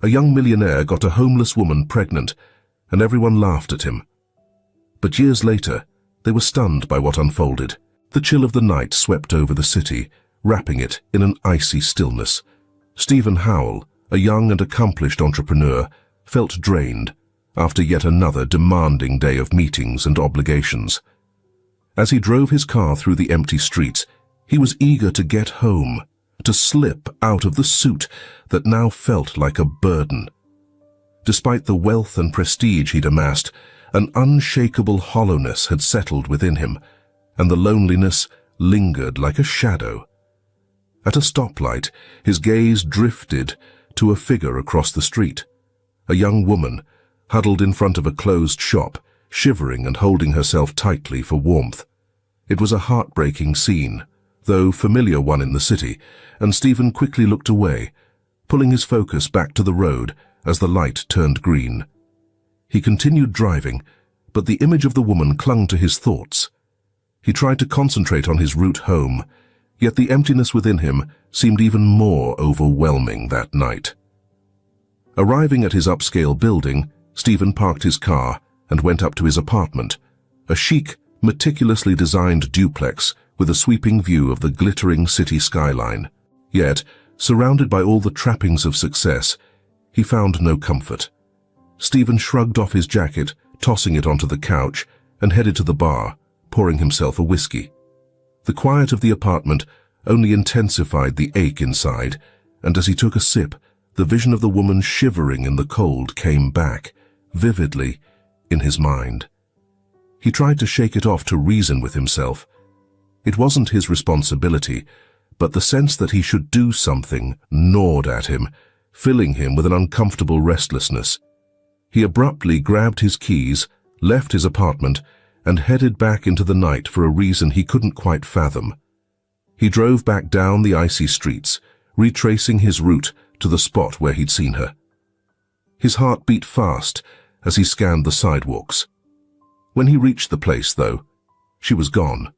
A young millionaire got a homeless woman pregnant, and everyone laughed at him. But years later, they were stunned by what unfolded. The chill of the night swept over the city, wrapping it in an icy stillness. Stephen Howell, a young and accomplished entrepreneur, felt drained after yet another demanding day of meetings and obligations. As he drove his car through the empty streets, he was eager to get home, to slip out of the suit that now felt like a burden. Despite the wealth and prestige he'd amassed, an unshakable hollowness had settled within him, and the loneliness lingered like a shadow. At a stoplight, his gaze drifted to a figure across the street. A young woman, huddled in front of a closed shop, shivering and holding herself tightly for warmth. It was a heartbreaking scene, though familiar one in the city, and Stephen quickly looked away, pulling his focus back to the road as the light turned green. He continued driving, but the image of the woman clung to his thoughts. He tried to concentrate on his route home, yet the emptiness within him seemed even more overwhelming that night. Arriving at his upscale building, Stephen parked his car and went up to his apartment, a chic, meticulously designed duplex with a sweeping view of the glittering city skyline. Yet, surrounded by all the trappings of success, he found no comfort. Stephen shrugged off his jacket, tossing it onto the couch, and headed to the bar, pouring himself a whiskey. The quiet of the apartment only intensified the ache inside, and as he took a sip, the vision of the woman shivering in the cold came back, vividly, in his mind. He tried to shake it off to reason with himself. It wasn't his responsibility, but the sense that he should do something gnawed at him, filling him with an uncomfortable restlessness. He abruptly grabbed his keys, left his apartment, and headed back into the night for a reason he couldn't quite fathom. He drove back down the icy streets, retracing his route to the spot where he'd seen her. His heart beat fast as he scanned the sidewalks. When he reached the place, though, she was gone.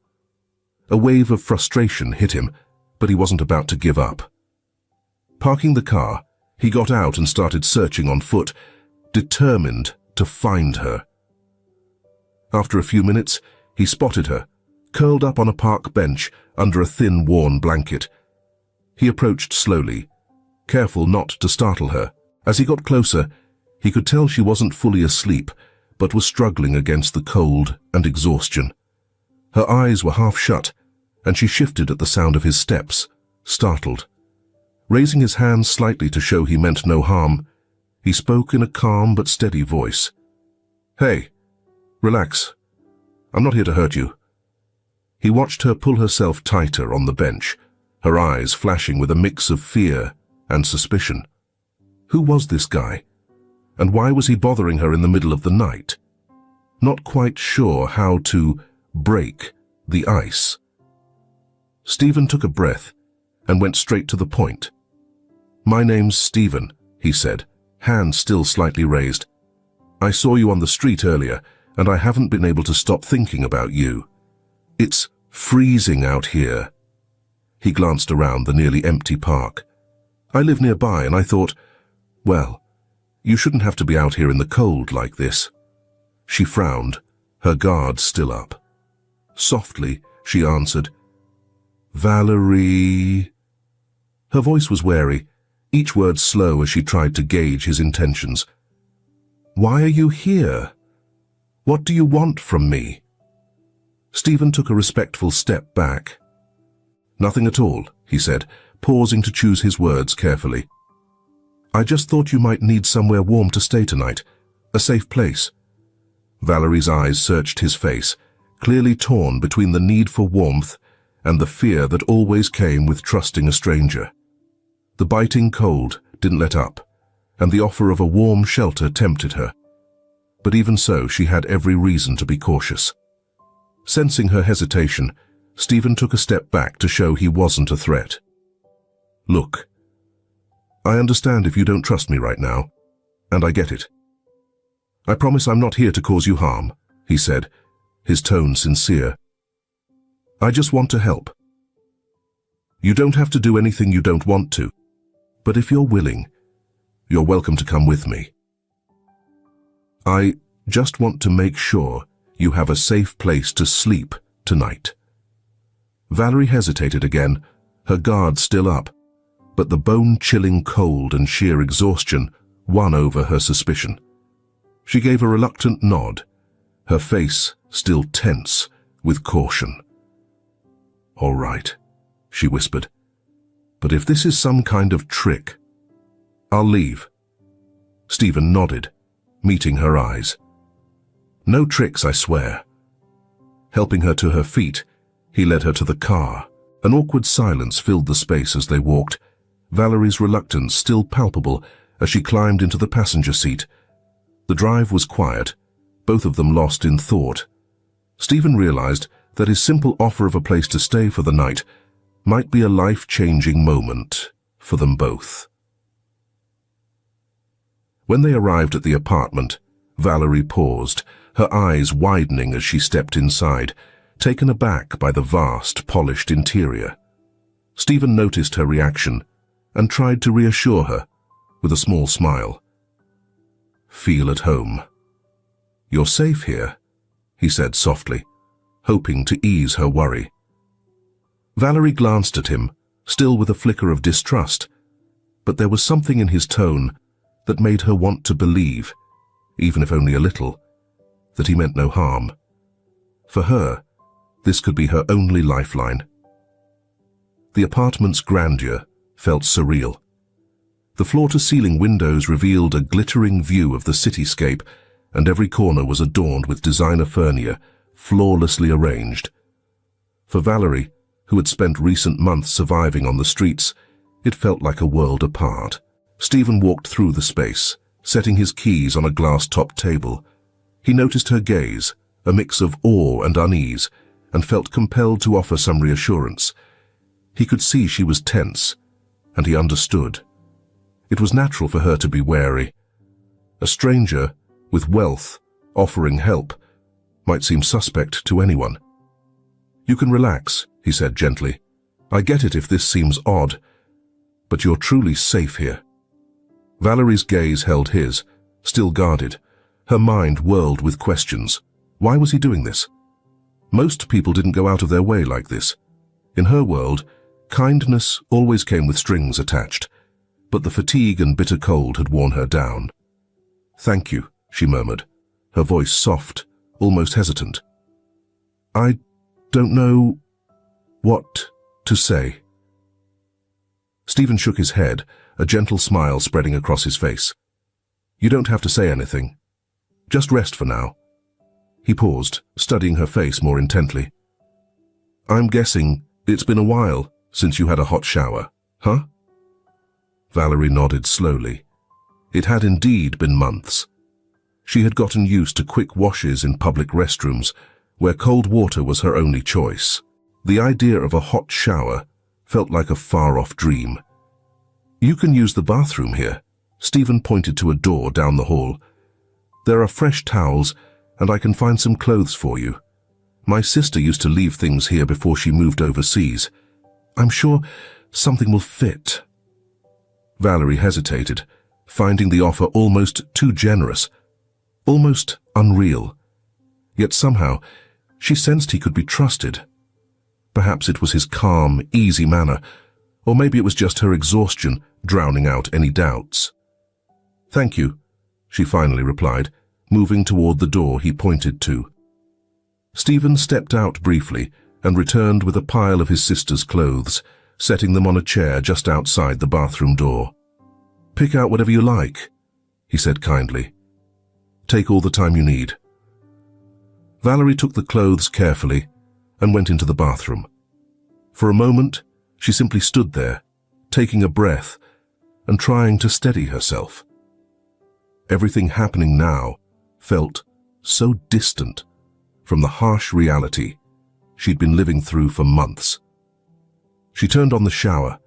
A wave of frustration hit him, but he wasn't about to give up. Parking the car, he got out and started searching on foot, determined to find her. After a few minutes, he spotted her, curled up on a park bench under a thin, worn blanket. He approached slowly, careful not to startle her. As he got closer, he could tell she wasn't fully asleep, but was struggling against the cold and exhaustion. Her eyes were half shut, and she shifted at the sound of his steps, startled. Raising his hands slightly to show he meant no harm, he spoke in a calm but steady voice. "Hey, relax. I'm not here to hurt you." He watched her pull herself tighter on the bench, her eyes flashing with a mix of fear and suspicion. Who was this guy? And why was he bothering her in the middle of the night? Not quite sure how to break the ice. Stephen took a breath and went straight to the point. "My name's Stephen," he said, hands still slightly raised. "I saw you on the street earlier, and I haven't been able to stop thinking about you. It's freezing out here." He glanced around the nearly empty park. "I live nearby, and I thought, well, you shouldn't have to be out here in the cold like this." She frowned, her guard still up. Softly, she answered, "Valerie." Her voice was wary, each word slow as she tried to gauge his intentions. "Why are you here? What do you want from me?" Stephen took a respectful step back. "Nothing at all," he said, pausing to choose his words carefully. "I just thought you might need somewhere warm to stay tonight, a safe place." Valerie's eyes searched his face, clearly torn between the need for warmth and the fear that always came with trusting a stranger. The biting cold didn't let up, and the offer of a warm shelter tempted her. But even so, she had every reason to be cautious. Sensing her hesitation, Stephen took a step back to show he wasn't a threat. "Look, I understand if you don't trust me right now, and I get it. I promise I'm not here to cause you harm," he said, his tone sincere. "I just want to help. You don't have to do anything you don't want to, but if you're willing, You're welcome to come with me. I just want to make sure you have a safe place to sleep tonight. Valerie hesitated again, her guard still up, but the bone-chilling cold and sheer exhaustion won over her suspicion. She gave a reluctant nod, her face still tense with caution. "All right," she whispered. "But if this is some kind of trick, I'll leave." Stephen nodded, meeting her eyes. "No tricks, I swear." Helping her to her feet, he led her to the car. An awkward silence filled the space as they walked, Valerie's reluctance still palpable as she climbed into the passenger seat. The drive was quiet, both of them lost in thought. Stephen realized that his simple offer of a place to stay for the night might be a life-changing moment for them both. When they arrived at the apartment, Valerie paused, her eyes widening as she stepped inside, taken aback by the vast, polished interior. Stephen noticed her reaction and tried to reassure her with a small smile. "Feel at home. You're safe here," he said softly, hoping to ease her worry. Valerie glanced at him, still with a flicker of distrust, but there was something in his tone that made her want to believe, even if only a little, that he meant no harm. For her, this could be her only lifeline. The apartment's grandeur felt surreal. The floor-to-ceiling windows revealed a glittering view of the cityscape, and every corner was adorned with designer furniture, flawlessly arranged. For Valerie, who had spent recent months surviving on the streets, it felt like a world apart. Stephen walked through the space, setting his keys on a glass-topped table. He noticed her gaze, a mix of awe and unease, and felt compelled to offer some reassurance. He could see she was tense, and he understood. It was natural for her to be wary. A stranger, with wealth, offering help, might seem suspect to anyone. "You can relax," he said gently. "I get it if this seems odd, but you're truly safe here." Valerie's gaze held his, still guarded. Her mind whirled with questions. Why was he doing this? Most people didn't go out of their way like this. In her world, kindness always came with strings attached, but the fatigue and bitter cold had worn her down. "Thank you," she murmured, her voice soft, almost hesitant. "I don't know what to say." Stephen shook his head, a gentle smile spreading across his face. "You don't have to say anything. Just rest for now." He paused, studying her face more intently. "I'm guessing it's been a while since you had a hot shower, huh?" Valerie nodded slowly. It had indeed been months. She had gotten used to quick washes in public restrooms, where cold water was her only choice. The idea of a hot shower felt like a far-off dream. "You can use the bathroom here." Stephen pointed to a door down the hall. "There are fresh towels, and I can find some clothes for you. My sister used to leave things here before she moved overseas. I'm sure something will fit." Valerie hesitated, finding the offer almost too generous, almost unreal. Yet somehow, she sensed he could be trusted. Perhaps it was his calm, easy manner, or maybe it was just her exhaustion drowning out any doubts. "Thank you," she finally replied, moving toward the door he pointed to. Stephen stepped out briefly and returned with a pile of his sister's clothes, setting them on a chair just outside the bathroom door. "Pick out whatever you like," he said kindly. "Take all the time you need." Valerie took the clothes carefully and went into the bathroom. For a moment, she simply stood there, taking a breath and trying to steady herself. Everything happening now felt so distant from the harsh reality she'd been living through for months. She turned on the shower,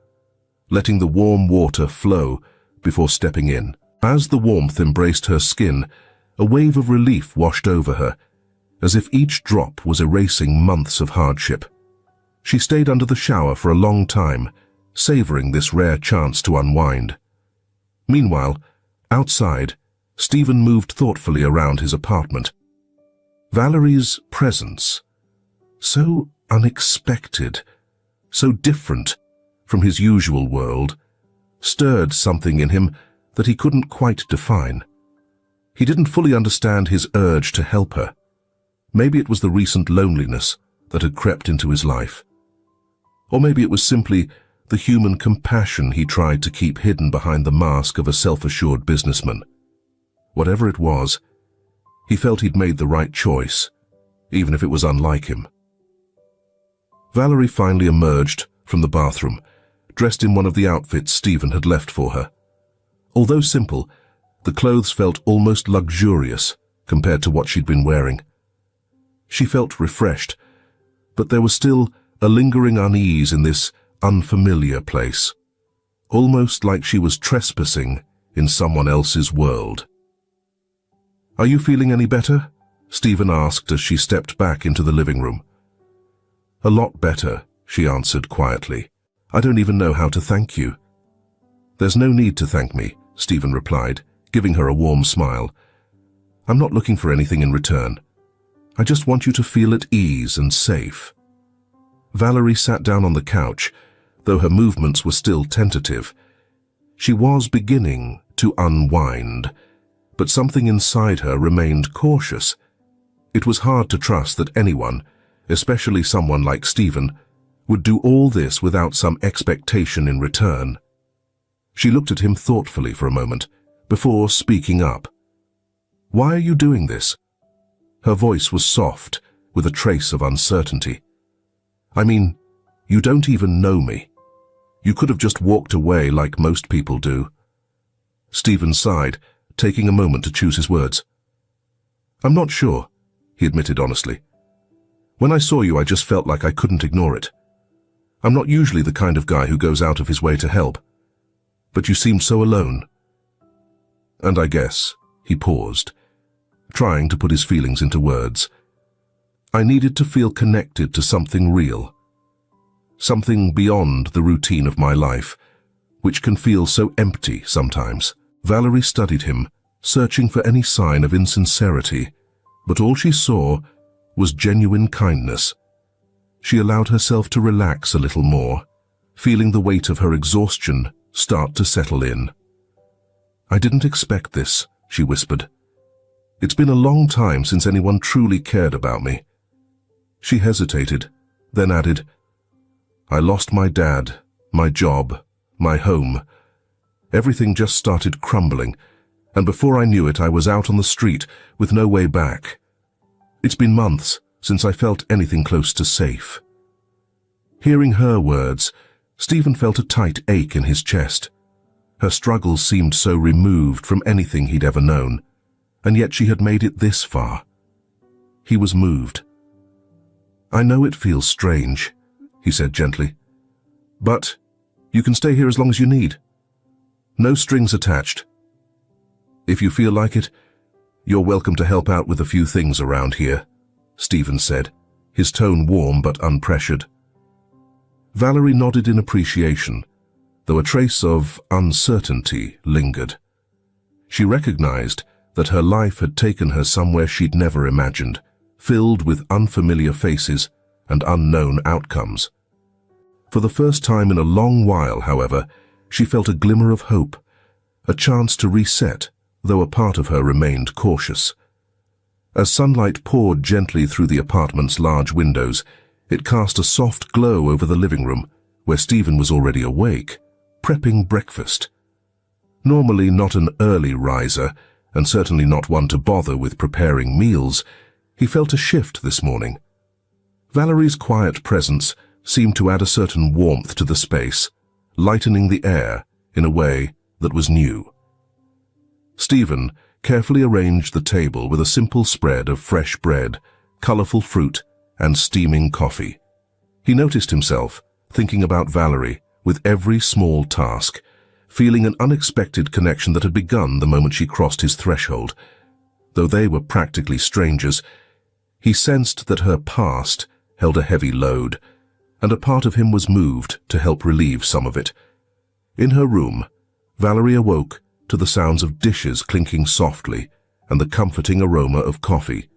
letting the warm water flow before stepping in. As the warmth embraced her skin, a wave of relief washed over her, as if each drop was erasing months of hardship. She stayed under the shower for a long time, savoring this rare chance to unwind. Meanwhile, Outside, Stephen moved thoughtfully around his apartment. Valerie's presence, so unexpected, so different from his usual world, stirred something in him that he couldn't quite define. He didn't fully understand his urge to help her. Maybe it was the recent loneliness that had crept into his life. Or maybe it was simply the human compassion he tried to keep hidden behind the mask of a self-assured businessman. Whatever it was, he felt he'd made the right choice, even if it was unlike him. Valerie finally emerged from the bathroom, dressed in one of the outfits Stephen had left for her. Although simple, the clothes felt almost luxurious compared to what she'd been wearing. She felt refreshed, but there was still a lingering unease in this unfamiliar place, almost like she was trespassing in someone else's world. "Are you feeling any better?" Stephen asked as she stepped back into the living room. "A lot better," she answered quietly. "I don't even know how to thank you." "There's no need to thank me," Stephen replied, giving her a warm smile. "I'm not looking for anything in return. I just want you to feel at ease and safe." Valerie sat down on the couch, though her movements were still tentative. She was beginning to unwind, but something inside her remained cautious. It was hard to trust that anyone, especially someone like Stephen, would do all this without some expectation in return. She looked at him thoughtfully for a moment, before speaking up. "Why are you doing this?" Her voice was soft, with a trace of uncertainty. "I mean, you don't even know me. You could have just walked away like most people do." Stephen sighed, taking a moment to choose his words. "I'm not sure," he admitted honestly. "When I saw you, I just felt like I couldn't ignore it. I'm not usually the kind of guy who goes out of his way to help. But you seemed so alone. And I guess," he paused, trying to put his feelings into words, "I needed to feel connected to something real. Something beyond the routine of my life, which can feel so empty sometimes." Valerie studied him, searching for any sign of insincerity, but all she saw was genuine kindness. She allowed herself to relax a little more, feeling the weight of her exhaustion start to settle in. "I didn't expect this," she whispered. "It's been a long time since anyone truly cared about me." She hesitated, then added, "I lost my dad, my job, my home. Everything just started crumbling, and before I knew it, I was out on the street with no way back. It's been months since I felt anything close to safe." Hearing her words, Stephen felt a tight ache in his chest. Her struggles seemed so removed from anything he'd ever known, and yet she had made it this far. He was moved. "I know it feels strange," he said gently, "but you can stay here as long as you need. No strings attached. If you feel like it, you're welcome to help out with a few things around here," Stephen said, his tone warm but unpressured. Valerie nodded in appreciation, though a trace of uncertainty lingered. She recognized that her life had taken her somewhere she'd never imagined, filled with unfamiliar faces and unknown outcomes. For the first time in a long while, however, she felt a glimmer of hope, a chance to reset, though a part of her remained cautious. As sunlight poured gently through the apartment's large windows, it cast a soft glow over the living room, where Stephen was already awake, prepping breakfast. Normally not an early riser, and certainly not one to bother with preparing meals, he felt a shift this morning. Valerie's quiet presence seemed to add a certain warmth to the space, lightening the air in a way that was new. Stephen carefully arranged the table with a simple spread of fresh bread, colorful fruit, and steaming coffee. He noticed himself thinking about Valerie with every small task, feeling an unexpected connection that had begun the moment she crossed his threshold. Though they were practically strangers, he sensed that her past held a heavy load, and a part of him was moved to help relieve some of it. In her room, Valerie awoke to the sounds of dishes clinking softly and the comforting aroma of coffee.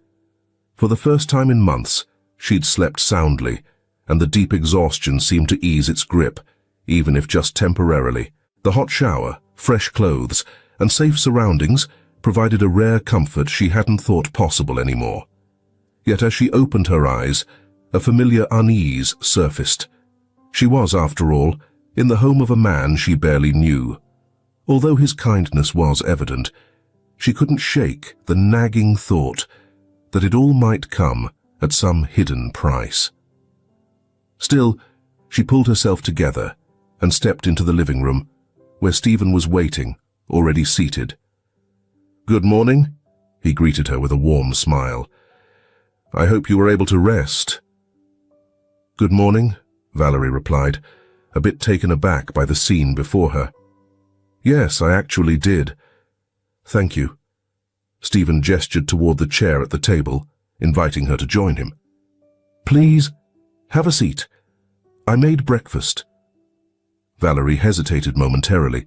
For the first time in months, she'd slept soundly, and the deep exhaustion seemed to ease its grip, even if just temporarily. The hot shower, fresh clothes, and safe surroundings provided a rare comfort she hadn't thought possible anymore. Yet as she opened her eyes, a familiar unease surfaced. She was, after all, in the home of a man she barely knew. Although his kindness was evident, she couldn't shake the nagging thought that it all might come at some hidden price. Still, she pulled herself together and stepped into the living room, where Stephen was waiting, already seated. "Good morning," he greeted her with a warm smile. "I hope you were able to rest." "Good morning," Valerie replied, a bit taken aback by the scene before her. "Yes, I actually did. Thank you." Stephen gestured toward the chair at the table, inviting her to join him. "Please, have a seat. I made breakfast." Valerie hesitated momentarily,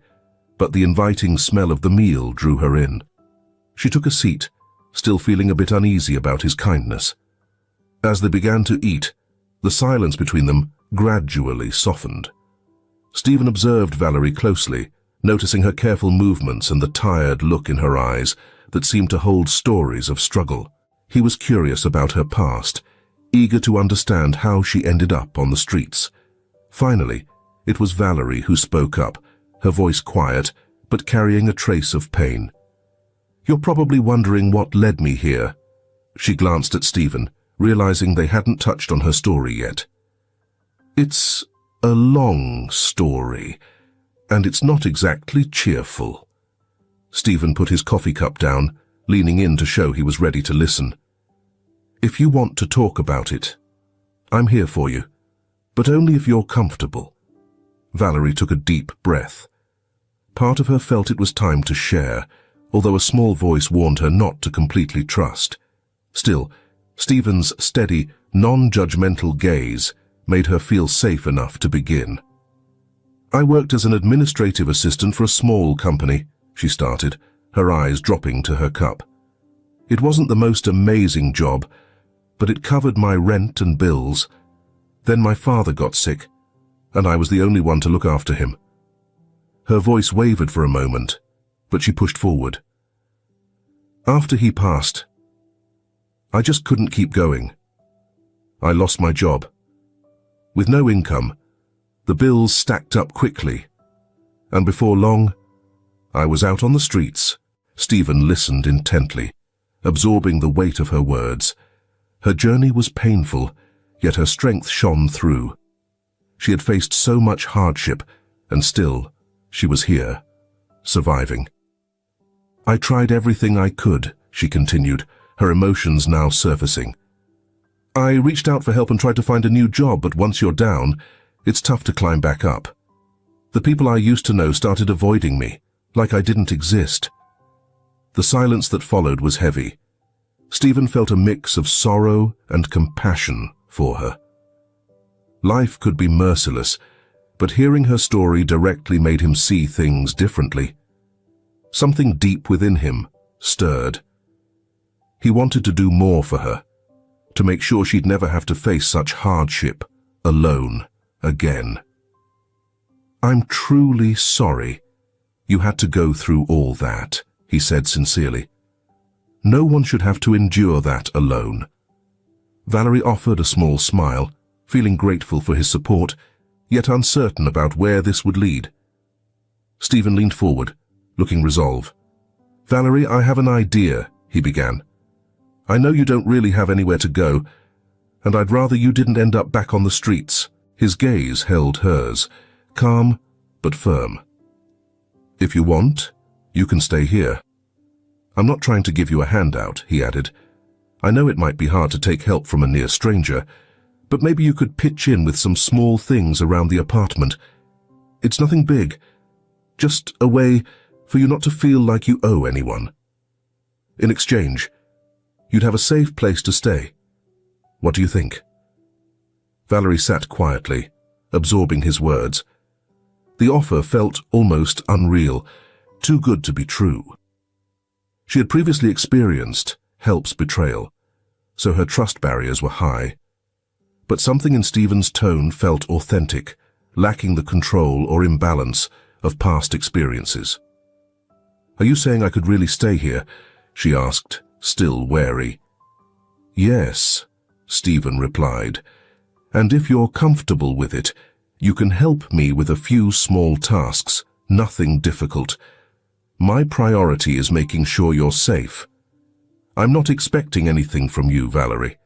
but the inviting smell of the meal drew her in. She took a seat, still feeling a bit uneasy about his kindness. As they began to eat, the silence between them gradually softened. Stephen observed Valerie closely, noticing her careful movements and the tired look in her eyes that seemed to hold stories of struggle. He was curious about her past, eager to understand how she ended up on the streets. Finally, it was Valerie who spoke up, her voice quiet, but carrying a trace of pain. "You're probably wondering what led me here." She glanced at Stephen, realizing they hadn't touched on her story yet. "It's a long story, and it's not exactly cheerful." Stephen put his coffee cup down, leaning in to show he was ready to listen. "If you want to talk about it, I'm here for you, but only if you're comfortable." Valerie took a deep breath. Part of her felt it was time to share, although a small voice warned her not to completely trust. Still, Stephen's steady, non-judgmental gaze made her feel safe enough to begin. "I worked as an administrative assistant for a small company," she started, her eyes dropping to her cup. "It wasn't the most amazing job, but it covered my rent and bills. Then my father got sick, and I was the only one to look after him." Her voice wavered for a moment, but she pushed forward. "After he passed, I just couldn't keep going. I lost my job. With no income, the bills stacked up quickly, and before long, I was out on the streets." Stephen listened intently, absorbing the weight of her words. Her journey was painful, yet her strength shone through. She had faced so much hardship, and still, she was here, surviving. "I tried everything I could," she continued, her emotions now surfacing. "I reached out for help and tried to find a new job, but once you're down, it's tough to climb back up. The people I used to know started avoiding me, like I didn't exist." The silence that followed was heavy. Stephen felt a mix of sorrow and compassion for her. Life could be merciless, but hearing her story directly made him see things differently. Something deep within him stirred. He wanted to do more for her, to make sure she'd never have to face such hardship alone again. "I'm truly sorry you had to go through all that," he said sincerely. "No one should have to endure that alone." Valerie offered a small smile, feeling grateful for his support, yet uncertain about where this would lead. Stephen leaned forward, looking resolve. "Valerie, I have an idea," he began. "I know you don't really have anywhere to go, and I'd rather you didn't end up back on the streets." His gaze held hers, calm but firm. "If you want, you can stay here. I'm not trying to give you a handout," he added. "I know it might be hard to take help from a near stranger, but maybe you could pitch in with some small things around the apartment. It's nothing big, just a way for you not to feel like you owe anyone. In exchange, you'd have a safe place to stay. What do you think?" Valerie sat quietly, absorbing his words. The offer felt almost unreal, too good to be true. She had previously experienced Help's betrayal, so her trust barriers were high. But something in Stephen's tone felt authentic, lacking the control or imbalance of past experiences. "Are you saying I could really stay here?" she asked, still wary. "Yes," Stephen replied, "and if you're comfortable with it, you can help me with a few small tasks, nothing difficult. My priority is making sure you're safe. I'm not expecting anything from you, Valerie.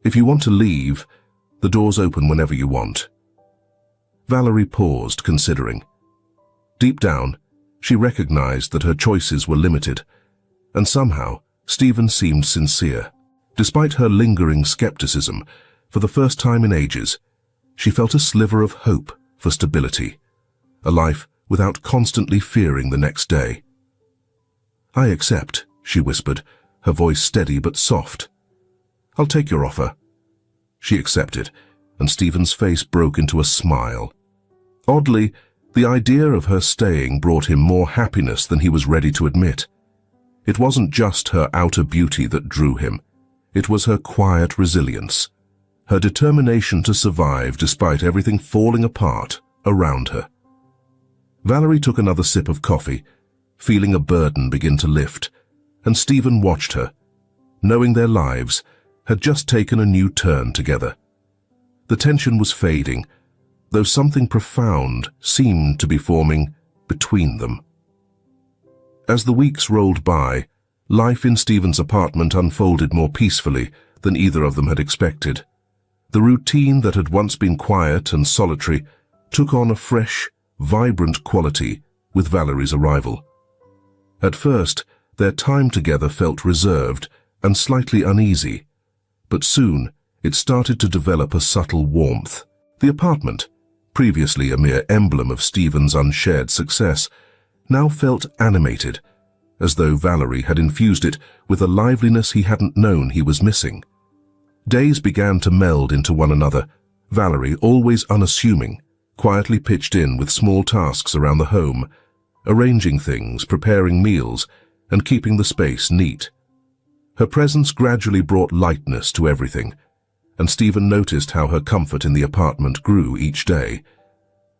If you want to leave, the door's open whenever you want." Valerie paused, considering. Deep down, she recognized that her choices were limited, and somehow Stephen seemed sincere. Despite her lingering skepticism, for the first time in ages, she felt a sliver of hope for stability, a life without constantly fearing the next day. "I accept," she whispered, her voice steady but soft. "I'll take your offer." She accepted, and Stephen's face broke into a smile. Oddly, the idea of her staying brought him more happiness than he was ready to admit. It wasn't just her outer beauty that drew him. It was her quiet resilience, her determination to survive despite everything falling apart around her. Valerie took another sip of coffee, feeling a burden begin to lift, and Stephen watched her, knowing their lives had just taken a new turn together. The tension was fading, though something profound seemed to be forming between them. As the weeks rolled by, life in Stephen's apartment unfolded more peacefully than either of them had expected. The routine that had once been quiet and solitary took on a fresh, vibrant quality with Valerie's arrival. At first, their time together felt reserved and slightly uneasy, but soon it started to develop a subtle warmth. The apartment, previously a mere emblem of Stephen's unshared success, now felt animated, as though Valerie had infused it with a liveliness he hadn't known he was missing. Days began to meld into one another, Valerie, always unassuming, quietly pitched in with small tasks around the home, arranging things, preparing meals, and keeping the space neat. Her presence gradually brought lightness to everything, and Stephen noticed how her comfort in the apartment grew each day.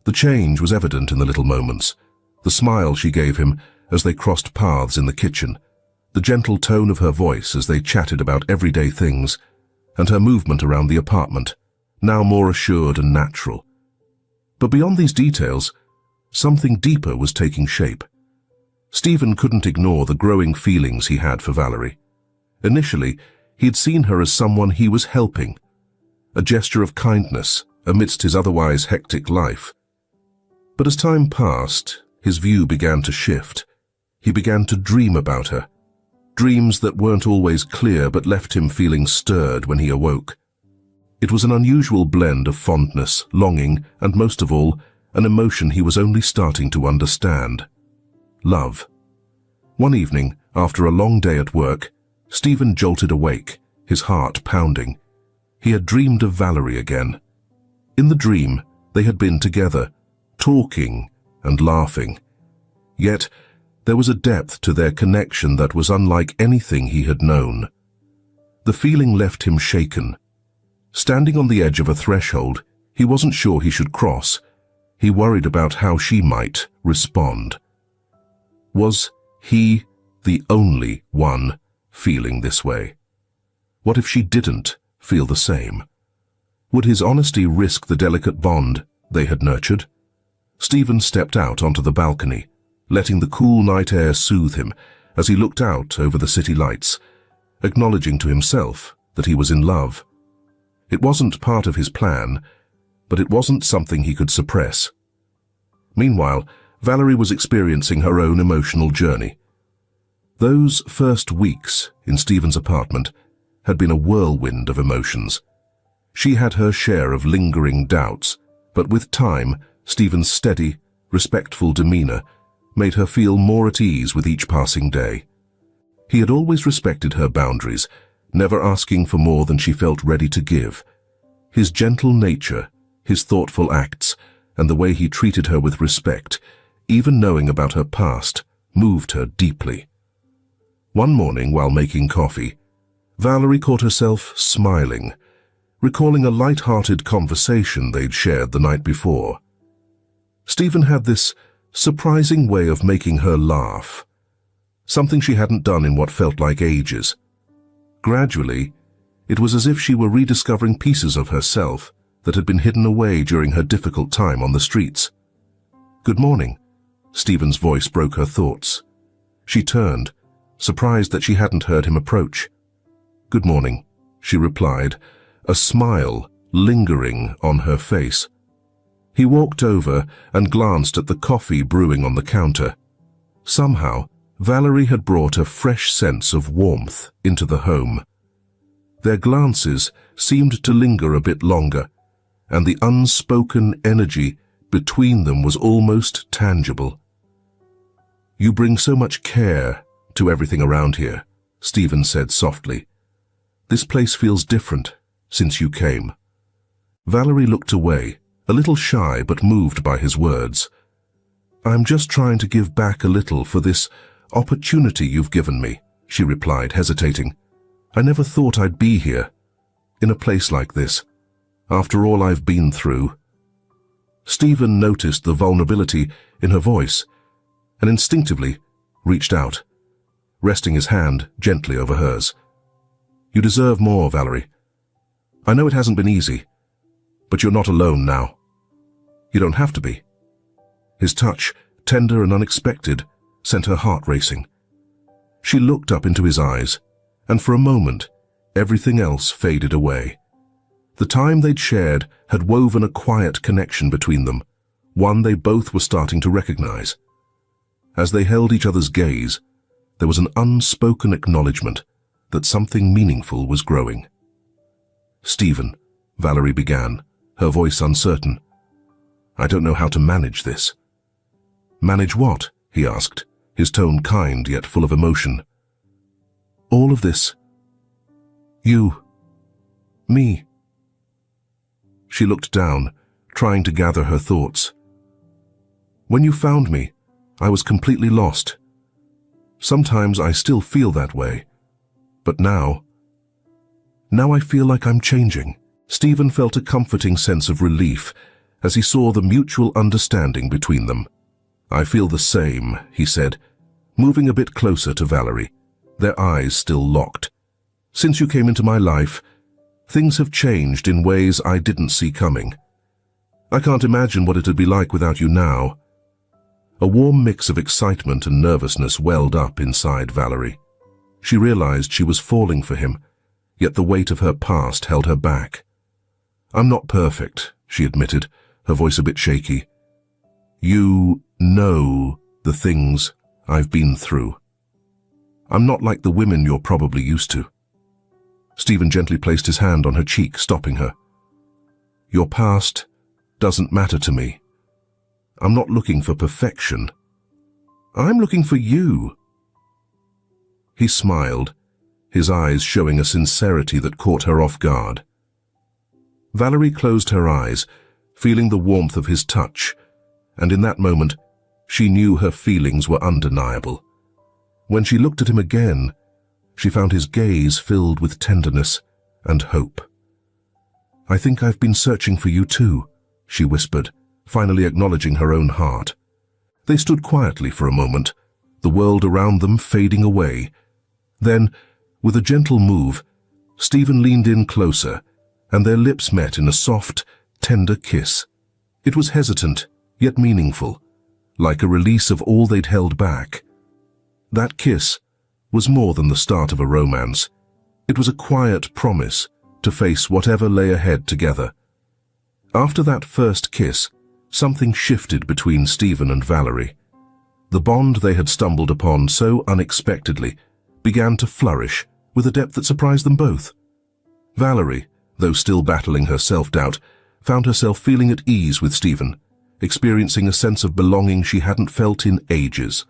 The change was evident in the little moments, the smile she gave him as they crossed paths in the kitchen, the gentle tone of her voice as they chatted about everyday things, and her movement around the apartment, now more assured and natural. But beyond these details, something deeper was taking shape. Stephen couldn't ignore the growing feelings he had for Valerie. Initially, he'd seen her as someone he was helping, a gesture of kindness amidst his otherwise hectic life. But as time passed, his view began to shift. He began to dream about her, dreams that weren't always clear but left him feeling stirred when he awoke. It was an unusual blend of fondness, longing, and most of all, an emotion he was only starting to understand: love. One evening, after a long day at work, Stephen jolted awake, his heart pounding. He had dreamed of Valerie again. In the dream, they had been together, talking and laughing. Yet, there was a depth to their connection that was unlike anything he had known. The feeling left him shaken. Standing on the edge of a threshold, he wasn't sure he should cross. He worried about how she might respond. Was he the only one feeling this way? What if she didn't feel the same? Would his honesty risk the delicate bond they had nurtured? Stephen stepped out onto the balcony, letting the cool night air soothe him as he looked out over the city lights, acknowledging to himself that he was in love. It wasn't part of his plan, but it wasn't something he could suppress. Meanwhile, Valerie was experiencing her own emotional journey. Those first weeks in Stephen's apartment had been a whirlwind of emotions. She had her share of lingering doubts, but with time, Stephen's steady, respectful demeanor made her feel more at ease with each passing day. He had always respected her boundaries, never asking for more than she felt ready to give. His gentle nature, his thoughtful acts, and the way he treated her with respect even knowing about her past, moved her deeply. One morning, while making coffee, Valerie caught herself smiling, recalling a light-hearted conversation they'd shared the night before. Stephen had this surprising way of making her laugh, something she hadn't done in what felt like ages. Gradually, it was as if she were rediscovering pieces of herself that had been hidden away during her difficult time on the streets. "Good morning," Stephen's voice broke her thoughts. She turned, surprised that she hadn't heard him approach. "Good morning," she replied, a smile lingering on her face. He walked over and glanced at the coffee brewing on the counter. Somehow, Valerie had brought a fresh sense of warmth into the home. Their glances seemed to linger a bit longer, and the unspoken energy between them was almost tangible. "You bring so much care to everything around here," Stephen said softly. "This place feels different since you came." Valerie looked away, a little shy but moved by his words. "I'm just trying to give back a little for this opportunity you've given me," she replied, hesitating. "I never thought I'd be here, in a place like this, after all I've been through." Stephen noticed the vulnerability in her voice and instinctively reached out, resting his hand gently over hers. "You deserve more, Valerie. I know it hasn't been easy, but you're not alone now. You don't have to be." His touch, tender and unexpected, sent her heart racing. She looked up into his eyes, and for a moment, everything else faded away. The time they'd shared had woven a quiet connection between them, one they both were starting to recognize. As they held each other's gaze, there was an unspoken acknowledgement that something meaningful was growing. "Stephen," Valerie began, her voice uncertain. "I don't know how to manage this." "Manage what?" he asked, his tone kind yet full of emotion. "All of this. You. Me." She looked down, trying to gather her thoughts. "When you found me, I was completely lost. Sometimes I still feel that way, but now I feel like I'm changing." Stephen felt a comforting sense of relief as he saw the mutual understanding between them. "I feel the same," he said, moving a bit closer to Valerie, their eyes still locked. "Since you came into my life, things have changed in ways I didn't see coming. I can't imagine what it'd be like without you now." A warm mix of excitement and nervousness welled up inside Valerie. She realized she was falling for him, yet the weight of her past held her back. "I'm not perfect," she admitted, her voice a bit shaky. "You know the things I've been through. I'm not like the women you're probably used to." Stephen gently placed his hand on her cheek, stopping her. "Your past doesn't matter to me. I'm not looking for perfection. I'm looking for you." He smiled, his eyes showing a sincerity that caught her off guard. Valerie closed her eyes, feeling the warmth of his touch, and in that moment, she knew her feelings were undeniable. When she looked at him again, she found his gaze filled with tenderness and hope. "I think I've been searching for you too," she whispered, finally acknowledging her own heart. They stood quietly for a moment, the world around them fading away. Then, with a gentle move, Stephen leaned in closer, and their lips met in a soft, tender kiss. It was hesitant, yet meaningful, like a release of all they'd held back. That kiss was more than the start of a romance. It was a quiet promise to face whatever lay ahead together. After that first kiss, something shifted between Stephen and Valerie. The bond they had stumbled upon so unexpectedly began to flourish with a depth that surprised them both. Valerie, though still battling her self-doubt, found herself feeling at ease with Stephen, experiencing a sense of belonging she hadn't felt in ages.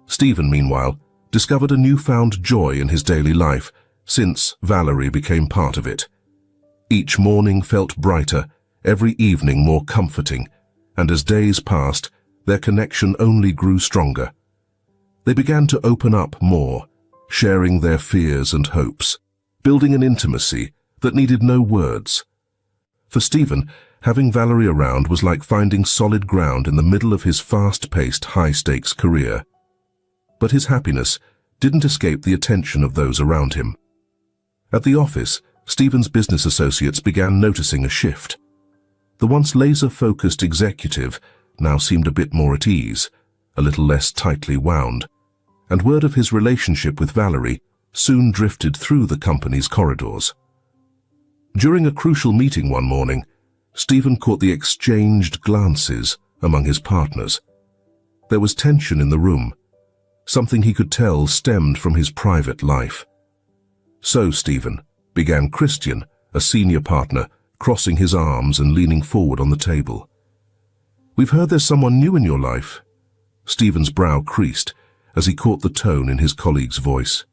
Stephen, meanwhile, discovered a newfound joy in his daily life since Valerie became part of it. Each morning felt brighter, every evening more comforting, and as days passed, their connection only grew stronger. They began to open up more, sharing their fears and hopes, building an intimacy that needed no words. For Stephen, having Valerie around was like finding solid ground in the middle of his fast-paced, high-stakes career. But his happiness didn't escape the attention of those around him. At the office, Stephen's business associates began noticing a shift. The once laser-focused executive now seemed a bit more at ease, a little less tightly wound, and word of his relationship with Valerie soon drifted through the company's corridors. During a crucial meeting one morning, Stephen caught the exchanged glances among his partners. There was tension in the room, something he could tell stemmed from his private life. "So, Stephen," began Christian, a senior partner, crossing his arms and leaning forward on the table. "We've heard there's someone new in your life." Stephen's brow creased as he caught the tone in his colleague's voice.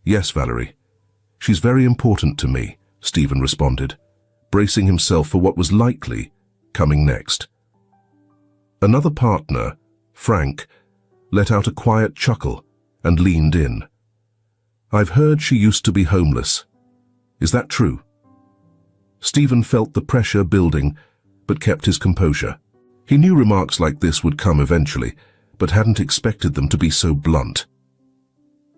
"Yes, Valerie. She's very important to me," Stephen responded, bracing himself for what was likely coming next. Another partner, Frank, let out a quiet chuckle and leaned in. "I've heard she used to be homeless. Is that true?" Stephen felt the pressure building, but kept his composure. He knew remarks like this would come eventually, but hadn't expected them to be so blunt.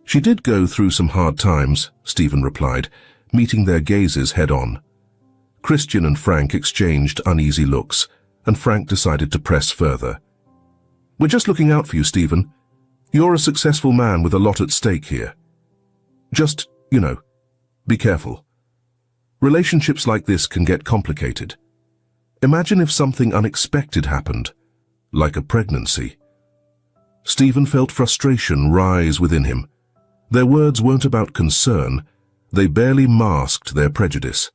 "She did go through some hard times," Stephen replied, meeting their gazes head-on. Christian and Frank exchanged uneasy looks, and Frank decided to press further. "We're just looking out for you, Stephen. You're a successful man with a lot at stake here. Just, be careful. Relationships like this can get complicated. Imagine if something unexpected happened, like a pregnancy." Stephen felt frustration rise within him. Their words weren't about concern, they barely masked their prejudice.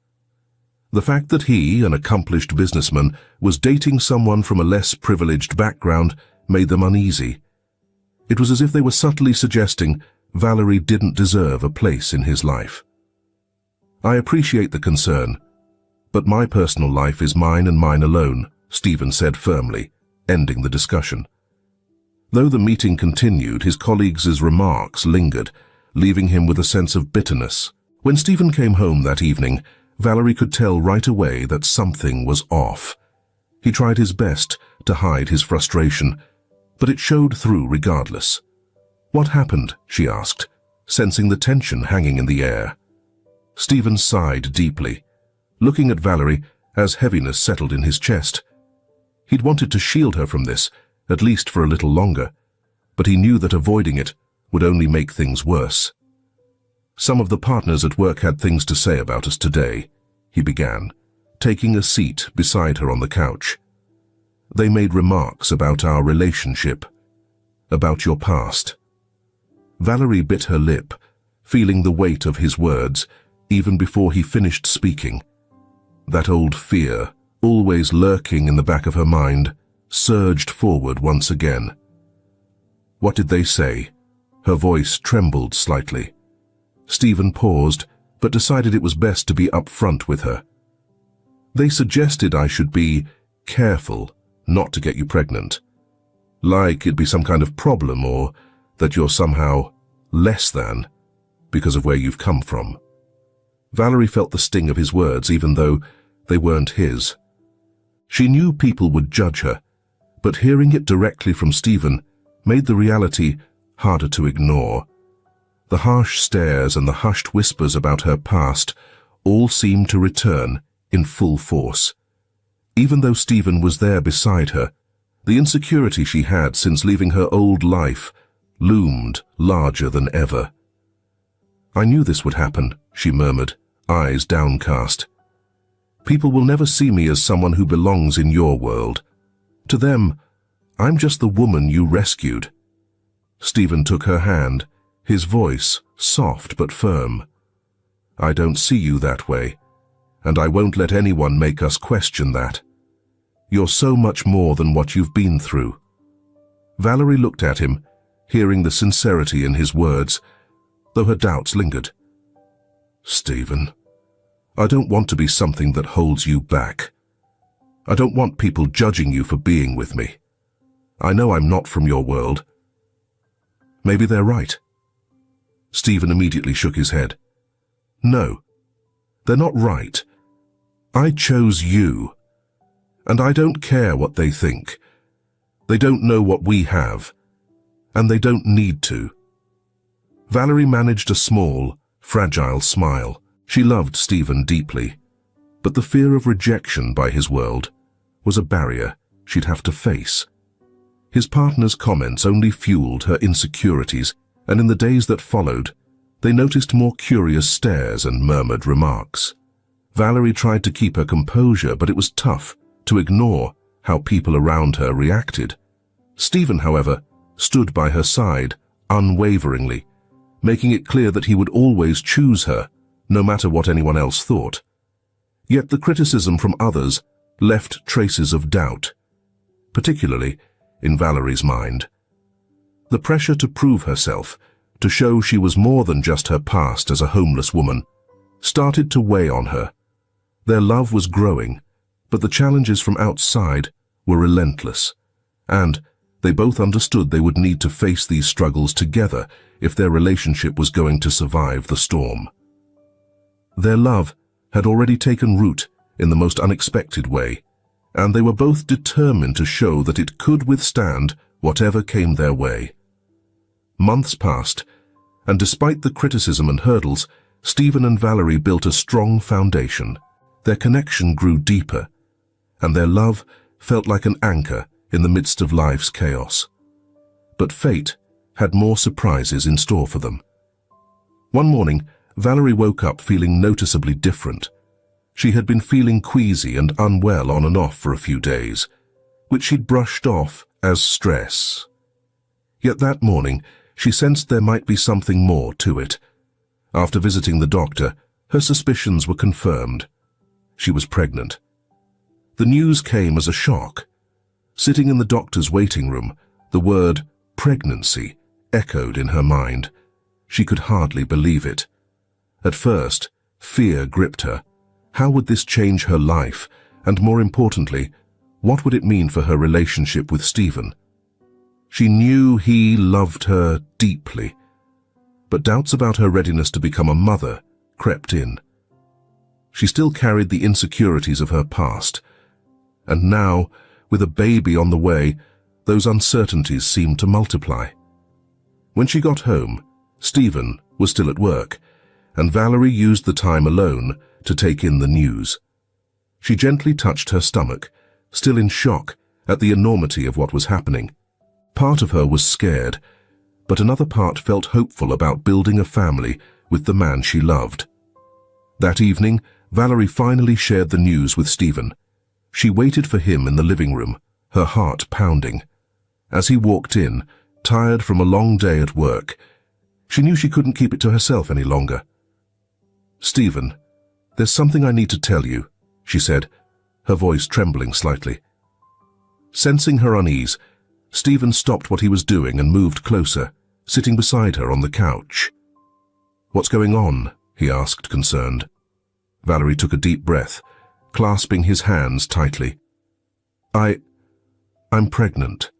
The fact that he, an accomplished businessman, was dating someone from a less privileged background made them uneasy. It was as if they were subtly suggesting Valerie didn't deserve a place in his life. "I appreciate the concern, but my personal life is mine and mine alone," Stephen said firmly, ending the discussion. Though the meeting continued, his colleagues' remarks lingered, leaving him with a sense of bitterness. When Stephen came home that evening, Valerie could tell right away that something was off. He tried his best to hide his frustration, but it showed through regardless. "What happened?" she asked, sensing the tension hanging in the air. Stephen sighed deeply, looking at Valerie as heaviness settled in his chest. He'd wanted to shield her from this, at least for a little longer, but he knew that avoiding it would only make things worse. "Some of the partners at work had things to say about us today," he began, taking a seat beside her on the couch. "They made remarks about our relationship, about your past." Valerie bit her lip, feeling the weight of his words even before he finished speaking. That old fear, always lurking in the back of her mind, surged forward once again. "What did they say?" Her voice trembled slightly. Stephen paused, but decided it was best to be upfront with her. "They suggested I should be careful not to get you pregnant. Like it'd be some kind of problem, or that you're somehow less than because of where you've come from." Valerie felt the sting of his words, even though they weren't his. She knew people would judge her, but hearing it directly from Stephen made the reality harder to ignore. The harsh stares and the hushed whispers about her past all seemed to return in full force. Even though Stephen was there beside her, the insecurity she had since leaving her old life loomed larger than ever. "I knew this would happen," she murmured, eyes downcast. "People will never see me as someone who belongs in your world. To them, I'm just the woman you rescued." Stephen took her hand, his voice soft but firm. "I don't see you that way, and I won't let anyone make us question that. You're so much more than what you've been through." Valerie looked at him, hearing the sincerity in his words, though her doubts lingered. "Stephen, I don't want to be something that holds you back. I don't want people judging you for being with me. I know I'm not from your world." "Maybe they're right." Stephen immediately shook his head. "No, they're not right. I chose you. And I don't care what they think. They don't know what we have. And they don't need to." Valerie managed a small, fragile smile. She loved Stephen deeply, but the fear of rejection by his world was a barrier she'd have to face. His partner's comments only fueled her insecurities, and in the days that followed, they noticed more curious stares and murmured remarks. Valerie tried to keep her composure, but it was tough to ignore how people around her reacted. Stephen, however, stood by her side, unwaveringly, making it clear that he would always choose her, no matter what anyone else thought. Yet the criticism from others left traces of doubt, particularly in Valerie's mind. The pressure to prove herself, to show she was more than just her past as a homeless woman, started to weigh on her. Their love was growing, but the challenges from outside were relentless, and they both understood they would need to face these struggles together if their relationship was going to survive the storm. Their love had already taken root in the most unexpected way, and they were both determined to show that it could withstand whatever came their way. Months passed, and despite the criticism and hurdles, Stephen and Valerie built a strong foundation. Their connection grew deeper, and their love felt like an anchor in the midst of life's chaos. But fate had more surprises in store for them. One morning, Valerie woke up feeling noticeably different. She had been feeling queasy and unwell on and off for a few days, which she'd brushed off as stress. Yet that morning, she sensed there might be something more to it. After visiting the doctor, her suspicions were confirmed. She was pregnant. The news came as a shock. Sitting in the doctor's waiting room, the word pregnancy echoed in her mind. She could hardly believe it. At first, fear gripped her. How would this change her life? And more importantly, what would it mean for her relationship with Stephen? She knew he loved her deeply, but doubts about her readiness to become a mother crept in. She still carried the insecurities of her past, and now, with a baby on the way, those uncertainties seemed to multiply. When she got home, Stephen was still at work, and Valerie used the time alone to take in the news. She gently touched her stomach, still in shock at the enormity of what was happening. Part of her was scared, but another part felt hopeful about building a family with the man she loved. That evening, Valerie finally shared the news with Stephen. She waited for him in the living room, her heart pounding. As he walked in, tired from a long day at work, she knew she couldn't keep it to herself any longer. "Stephen, there's something I need to tell you," she said, her voice trembling slightly. Sensing her unease, Stephen stopped what he was doing and moved closer, sitting beside her on the couch. "What's going on?" he asked, concerned. Valerie took a deep breath, clasping his hands tightly. I'm pregnant."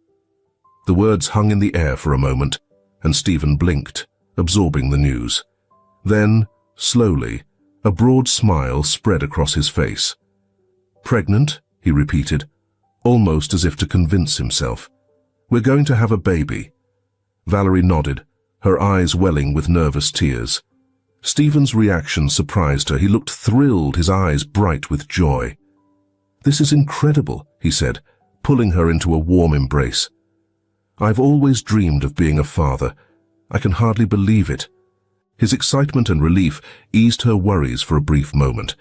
The words hung in the air for a moment, and Stephen blinked, absorbing the news. Then, slowly, a broad smile spread across his face. "Pregnant?" he repeated, almost as if to convince himself. "We're going to have a baby." Valerie nodded, her eyes welling with nervous tears. Stephen's reaction surprised her. He looked thrilled, his eyes bright with joy. "This is incredible," he said, pulling her into a warm embrace. "I've always dreamed of being a father. I can hardly believe it." His excitement and relief eased her worries for a brief moment.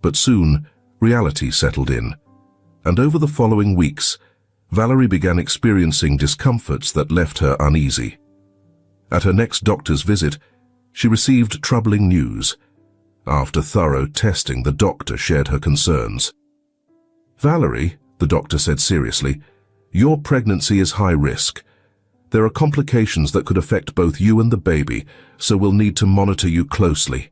But soon, reality settled in, and over the following weeks, Valerie began experiencing discomforts that left her uneasy. At her next doctor's visit, she received troubling news. After thorough testing, the doctor shared her concerns. "Valerie," the doctor said seriously, "your pregnancy is high risk. There are complications that could affect both you and the baby, so we'll need to monitor you closely."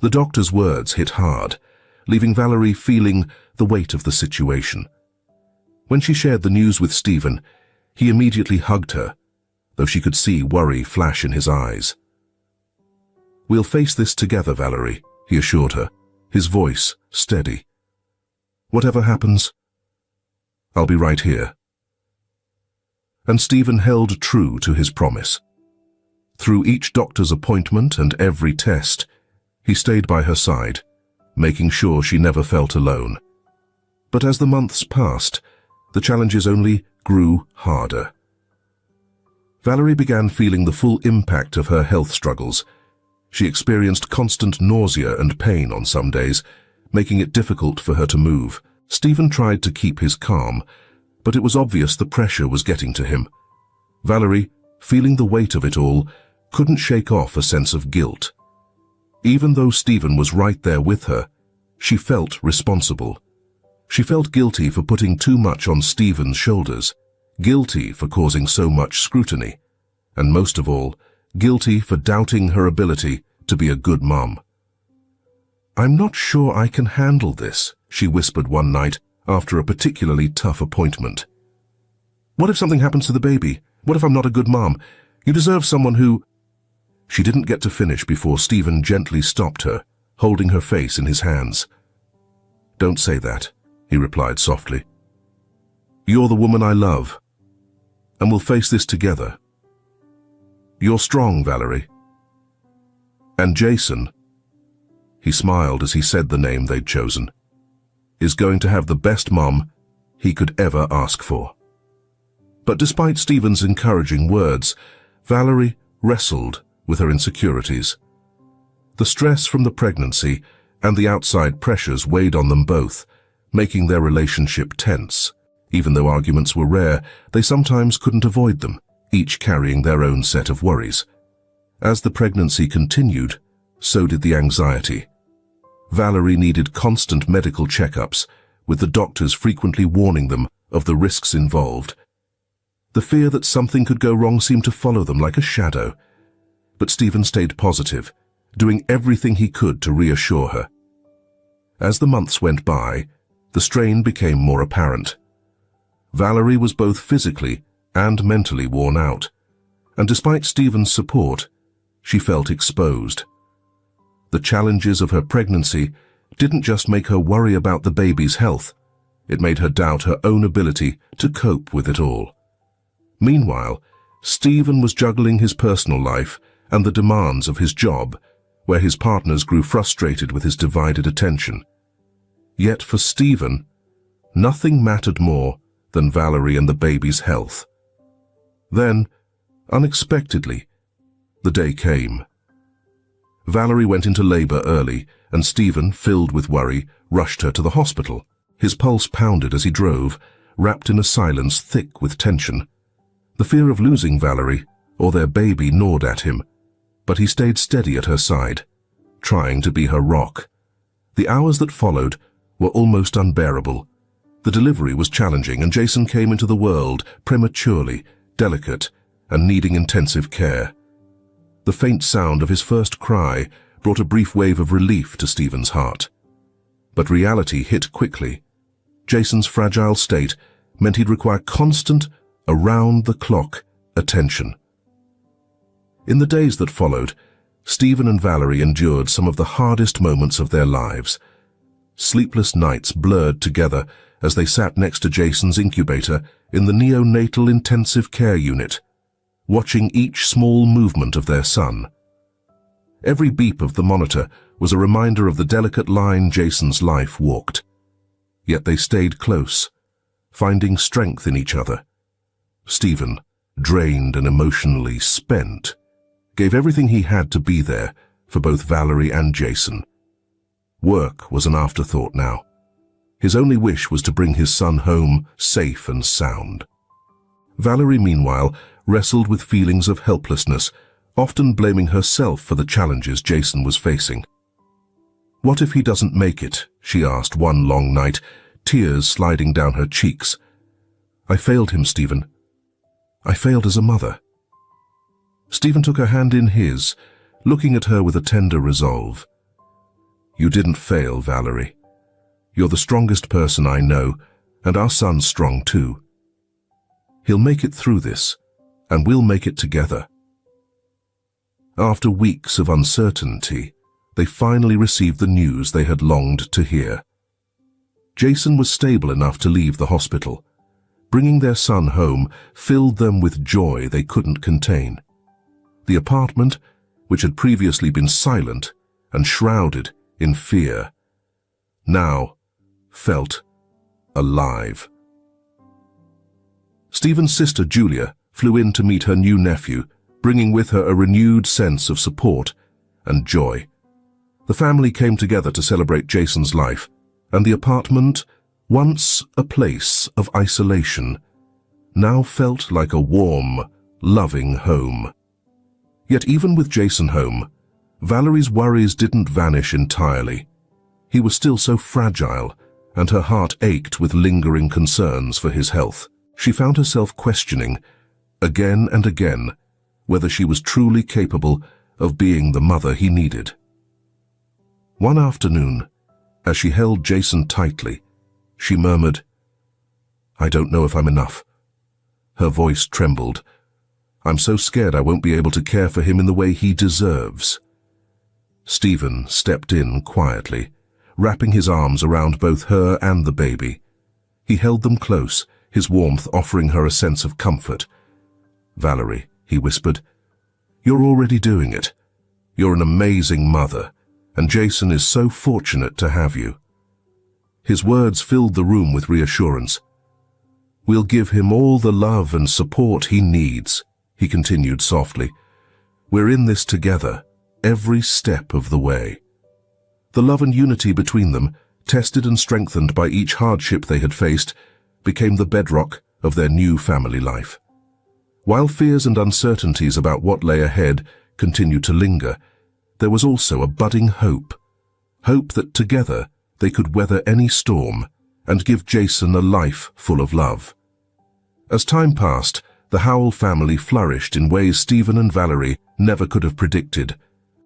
The doctor's words hit hard, leaving Valerie feeling the weight of the situation. When she shared the news with Stephen, he immediately hugged her, though she could see worry flash in his eyes. "We'll face this together, Valerie," he assured her, his voice steady. "Whatever happens, I'll be right here." And Stephen held true to his promise. Through each doctor's appointment and every test, he stayed by her side, making sure she never felt alone. But as the months passed, the challenges only grew harder. Valerie began feeling the full impact of her health struggles. She experienced constant nausea and pain on some days, making it difficult for her to move. Stephen tried to keep his calm, but it was obvious the pressure was getting to him. Valerie, feeling the weight of it all, couldn't shake off a sense of guilt. Even though Stephen was right there with her, she felt responsible. She felt guilty for putting too much on Stephen's shoulders, guilty for causing so much scrutiny, and most of all, guilty for doubting her ability to be a good mom. "I'm not sure I can handle this," she whispered one night after a particularly tough appointment. "What if something happens to the baby? What if I'm not a good mom? You deserve someone who—" She didn't get to finish before Stephen gently stopped her, holding her face in his hands. "Don't say that," he replied softly. "You're the woman I love, and we'll face this together. You're strong, Valerie. And Jason," he smiled as he said the name they'd chosen, "is going to have the best mom he could ever ask for." But despite Stephen's encouraging words, Valerie wrestled with her insecurities. The stress from the pregnancy and the outside pressures weighed on them both, making their relationship tense. Even though arguments were rare, they sometimes couldn't avoid them, each carrying their own set of worries. As the pregnancy continued, so did the anxiety. Valerie needed constant medical checkups, with the doctors frequently warning them of the risks involved. The fear that something could go wrong seemed to follow them like a shadow. But Stephen stayed positive, doing everything he could to reassure her. As the months went by, the strain became more apparent. Valerie was both physically and mentally worn out, and despite Stephen's support, she felt exposed. The challenges of her pregnancy didn't just make her worry about the baby's health, it made her doubt her own ability to cope with it all. Meanwhile, Stephen was juggling his personal life and the demands of his job, where his partners grew frustrated with his divided attention. Yet for Stephen, nothing mattered more than Valerie and the baby's health. Then, unexpectedly, the day came. Valerie went into labor early, and Stephen, filled with worry, rushed her to the hospital. His pulse pounded as he drove, wrapped in a silence thick with tension. The fear of losing Valerie, or their baby, gnawed at him, but he stayed steady at her side, trying to be her rock. The hours that followed were almost unbearable. The delivery was challenging, and Jason came into the world prematurely, delicate, and needing intensive care. The faint sound of his first cry brought a brief wave of relief to Stephen's heart. But reality hit quickly. Jason's fragile state meant he'd require constant, around-the-clock attention. In the days that followed, Stephen and Valerie endured some of the hardest moments of their lives. Sleepless nights blurred together as they sat next to Jason's incubator in the neonatal intensive care unit, watching each small movement of their son. Every beep of the monitor was a reminder of the delicate line Jason's life walked. Yet they stayed close, finding strength in each other. Stephen, drained and emotionally spent, gave everything he had to be there for both Valerie and Jason. Work was an afterthought now. His only wish was to bring his son home safe and sound. Valerie, meanwhile, wrestled with feelings of helplessness, often blaming herself for the challenges Jason was facing. "What if he doesn't make it?" she asked one long night, tears sliding down her cheeks. "I failed him, Stephen. I failed as a mother." Stephen took her hand in his, looking at her with a tender resolve. "You didn't fail, Valerie. You're the strongest person I know, and our son's strong too. He'll make it through this, and we'll make it together." After weeks of uncertainty, they finally received the news they had longed to hear. Jason was stable enough to leave the hospital. Bringing their son home filled them with joy they couldn't contain. The apartment, which had previously been silent and shrouded in fear, now felt alive. Stephen's sister Julia flew in to meet her new nephew, bringing with her a renewed sense of support and joy. The family came together to celebrate Jason's life, and the apartment, once a place of isolation, now felt like a warm, loving home. Yet even with Jason home, Valerie's worries didn't vanish entirely. He was still so fragile, and her heart ached with lingering concerns for his health. She found herself questioning, again and again, whether she was truly capable of being the mother he needed. One afternoon, as she held Jason tightly, she murmured, "I don't know if I'm enough." Her voice trembled. "I'm so scared I won't be able to care for him in the way he deserves." Stephen stepped in quietly, wrapping his arms around both her and the baby. He held them close, his warmth offering her a sense of comfort. "Valerie," he whispered, "you're already doing it. You're an amazing mother, and Jason is so fortunate to have you." His words filled the room with reassurance. "We'll give him all the love and support he needs," he continued softly. "We're in this together, every step of the way." The love and unity between them, tested and strengthened by each hardship they had faced, became the bedrock of their new family life. While fears and uncertainties about what lay ahead continued to linger, there was also a budding hope. Hope that together they could weather any storm and give Jason a life full of love. As time passed, the Howell family flourished in ways Stephen and Valerie never could have predicted.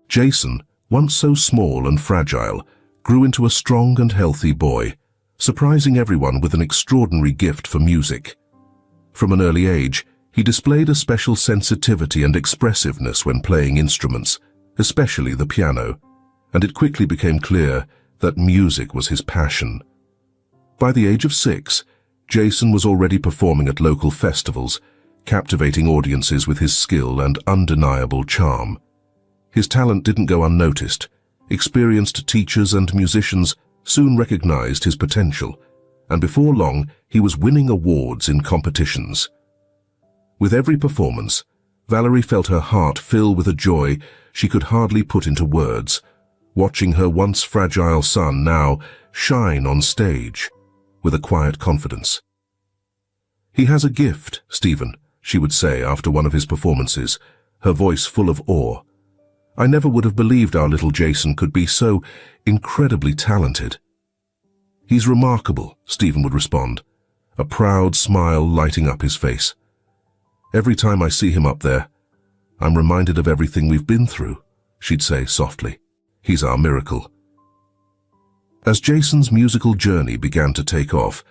Jason, once so small and fragile, grew into a strong and healthy boy, surprising everyone with an extraordinary gift for music. From an early age, he displayed a special sensitivity and expressiveness when playing instruments, especially the piano, and it quickly became clear that music was his passion. By the age of 6, Jason was already performing at local festivals, captivating audiences with his skill and undeniable charm. His talent didn't go unnoticed. Experienced teachers and musicians soon recognized his potential, and before long he was winning awards in competitions. With every performance, Valerie felt her heart fill with a joy she could hardly put into words, watching her once fragile son now shine on stage with a quiet confidence. "He has a gift, Stephen," she would say after one of his performances, her voice full of awe. "I never would have believed our little Jason could be so incredibly talented." "He's remarkable," Stephen would respond, a proud smile lighting up his face. "Every time I see him up there, I'm reminded of everything we've been through," she'd say softly. "He's our miracle." As Jason's musical journey began to take off,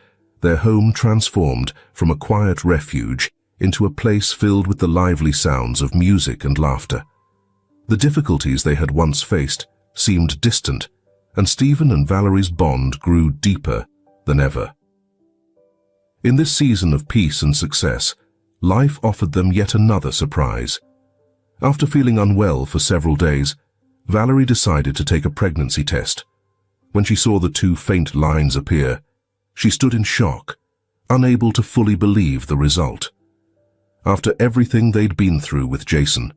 their home transformed from a quiet refuge into a place filled with the lively sounds of music and laughter. The difficulties they had once faced seemed distant, and Stephen and Valerie's bond grew deeper than ever. In this season of peace and success, life offered them yet another surprise. After feeling unwell for several days, Valerie decided to take a pregnancy test. When she saw the 2 faint lines appear, she stood in shock, unable to fully believe the result. After everything they'd been through with Jason,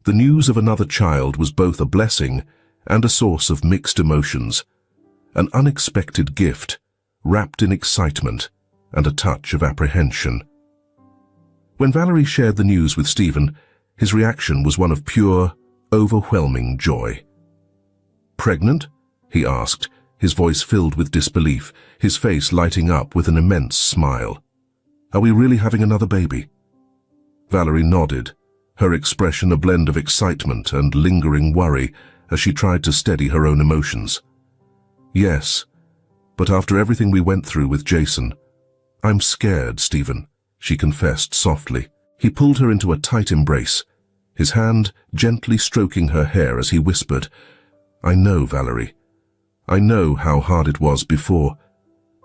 the news of another child was both a blessing and a source of mixed emotions, an unexpected gift wrapped in excitement and a touch of apprehension. When Valerie shared the news with Stephen, his reaction was one of pure, overwhelming joy. "Pregnant?" he asked, his voice filled with disbelief, his face lighting up with an immense smile. "Are we really having another baby?" Valerie nodded, her expression a blend of excitement and lingering worry as she tried to steady her own emotions. "Yes, but after everything we went through with Jason, "I'm scared, Stephen," she confessed softly. He pulled her into a tight embrace, his hand gently stroking her hair as he whispered, "I know, Valerie. I know how hard it was before,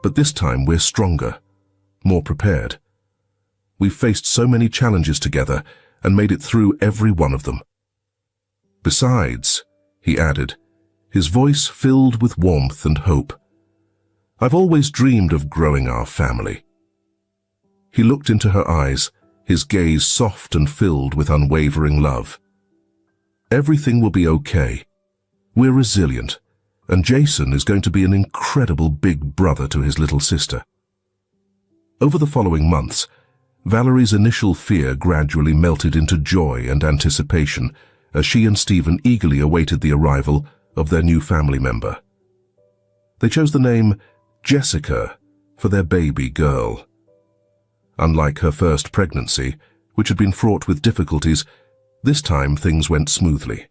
but this time we're stronger, more prepared. We've faced so many challenges together and made it through every one of them." "Besides," he added, his voice filled with warmth and hope, "I've always dreamed of growing our family." He looked into her eyes, his gaze soft and filled with unwavering love. "Everything will be okay. We're resilient, and Jason is going to be an incredible big brother to his little sister." Over the following months, Valerie's initial fear gradually melted into joy and anticipation as she and Stephen eagerly awaited the arrival of their new family member. They chose the name Jessica for their baby girl. Unlike her first pregnancy, which had been fraught with difficulties, this time things went smoothly.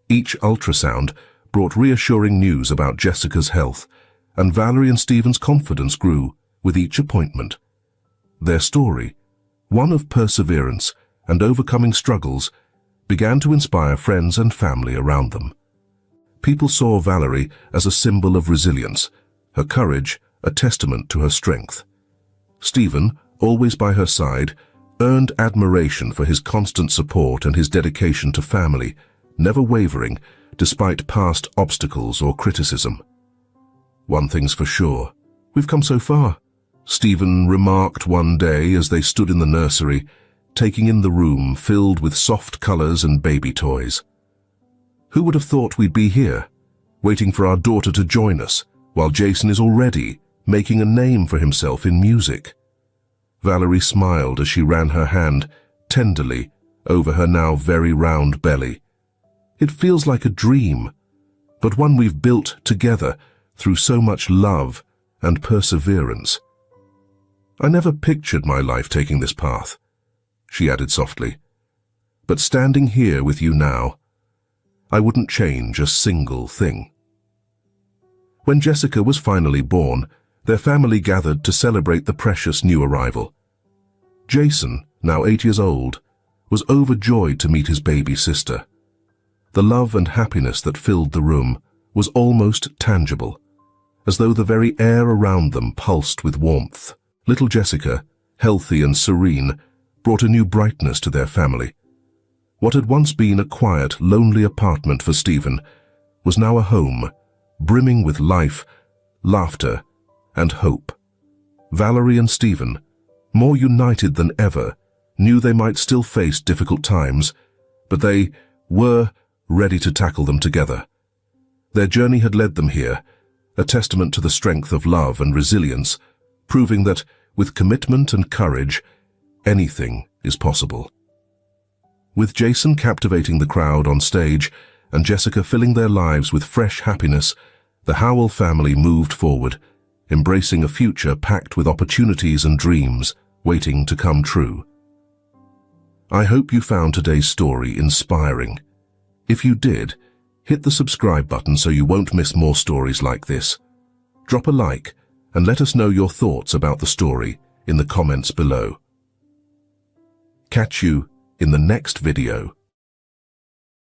Each ultrasound brought reassuring news about Jessica's health, and Valerie and Stephen's confidence grew with each appointment. Their story, one of perseverance and overcoming struggles, began to inspire friends and family around them. People saw Valerie as a symbol of resilience, her courage a testament to her strength. Stephen, always by her side, earned admiration for his constant support and his dedication to family, never wavering despite past obstacles or criticism. "One thing's for sure, we've come so far," Stephen remarked one day as they stood in the nursery, taking in the room filled with soft colors and baby toys. "Who would have thought we'd be here, waiting for our daughter to join us, while Jason is already making a name for himself in music?" Valerie smiled as she ran her hand tenderly over her now very round belly. "It feels like a dream, but one we've built together through so much love and perseverance. I never pictured my life taking this path," she added softly, "but standing here with you now, I wouldn't change a single thing." When Jessica was finally born, their family gathered to celebrate the precious new arrival. Jason, now 8 years old, was overjoyed to meet his baby sister. The love and happiness that filled the room was almost tangible, as though the very air around them pulsed with warmth. Little Jessica, healthy and serene, brought a new brightness to their family. What had once been a quiet, lonely apartment for Stephen was now a home, brimming with life, laughter, and hope. Valerie and Stephen, more united than ever, knew they might still face difficult times, but they were ready to tackle them together. Their journey had led them here, a testament to the strength of love and resilience, proving that, with commitment and courage, anything is possible. With Jason captivating the crowd on stage and Jessica filling their lives with fresh happiness, the Howell family moved forward, embracing a future packed with opportunities and dreams waiting to come true. I hope you found today's story inspiring. If you did, hit the subscribe button so you won't miss more stories like this. Drop a like and let us know your thoughts about the story in the comments below. Catch you in the next video.